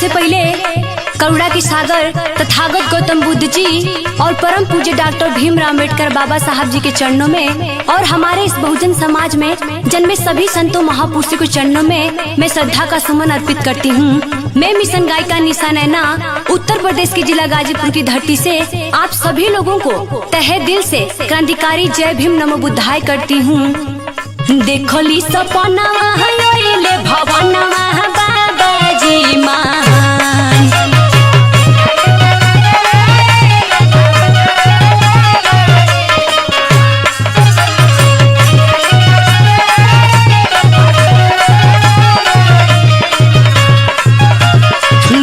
सबसे पहले करुणा के सागर तथागत गौतम बुद्ध जी और परम पूज्य डॉक्टर भीमराव अम्बेडकर बाबा साहब जी के चरणों में और हमारे इस बहुजन समाज में जन्मे सभी संतों महापुरुषों के चरणों में मैं श्रद्धा का सुमन अर्पित करती हूँ। मैं मिशन गायिका निशा नैना उत्तर प्रदेश के जिला गाजीपुर की धरती से आप सभी लोगों को तहे दिल से क्रांतिकारी जय भीम नमो बुद्धाय करती हूँ। देखो ली सपनावा हयोइले भवनवा बाबा जी महान,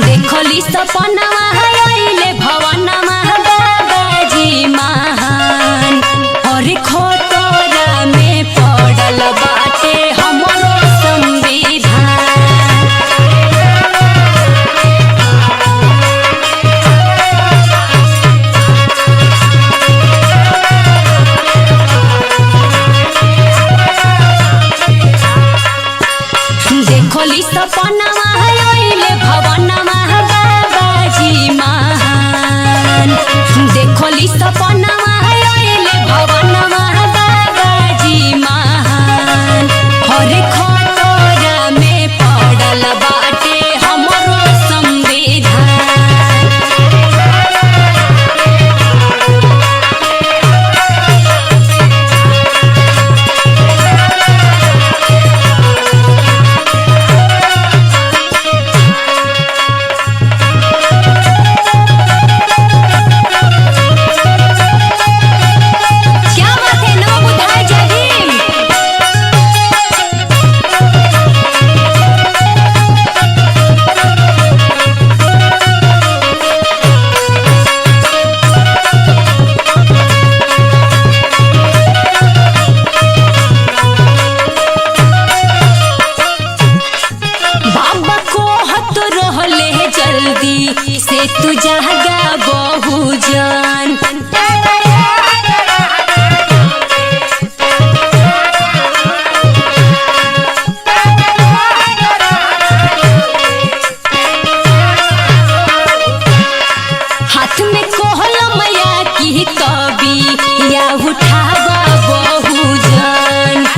देखो ली सपनावा हयोइले भवनवा बाबा जी महान, और खोतरा में पड़ल बाटे हमरो संविधान। देखो ली सपनावा हयोइले भवनवा बाबा जी महान, देखो ली सपनावा हयोइले भवनवा बाबा जी महान, और खोतरा में पड़ल बाटे हमरो संविधान। क्या बात है, नमो बुद्धाय जय भीम। बाबा को हत रहले जल्दी से तू जागा बहुजन, हाथ में कोहलमया की कभी या उठावा बहुजन।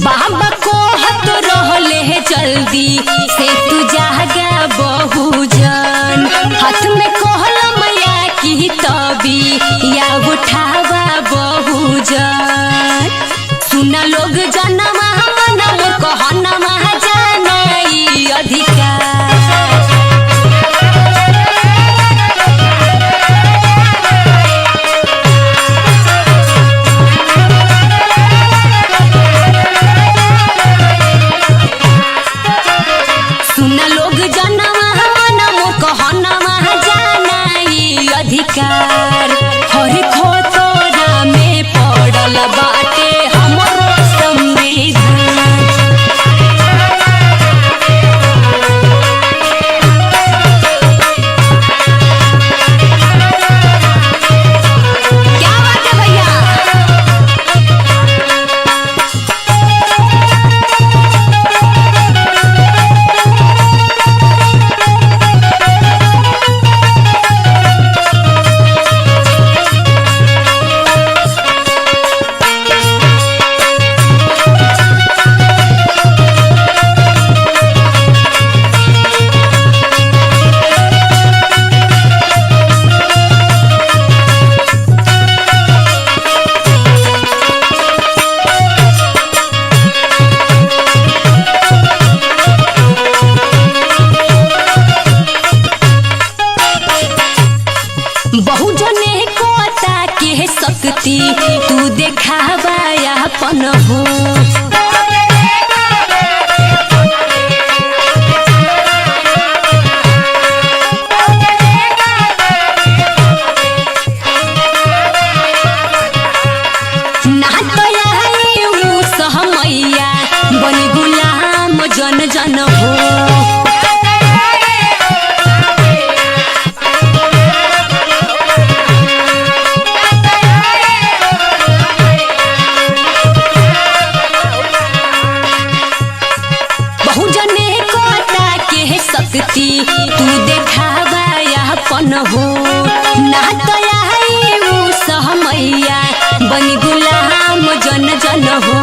बाबा को हत रहले जल्दी से तू जागा बहुजन, हाथ में कोहलमया की तभी या उठावा बहुजन। सुना लोग जनवा मनवा कहनवा जानाई अधिकार। सुना लोग जनवा मनवा कहनवा जानाई अधिकार, हर खोतरा में पड़ल बाटे हमरो संविधान। शक्ति तू देखावा अपन हो ना दया ऊ सहमैया बनी गुलाम जन जन हो।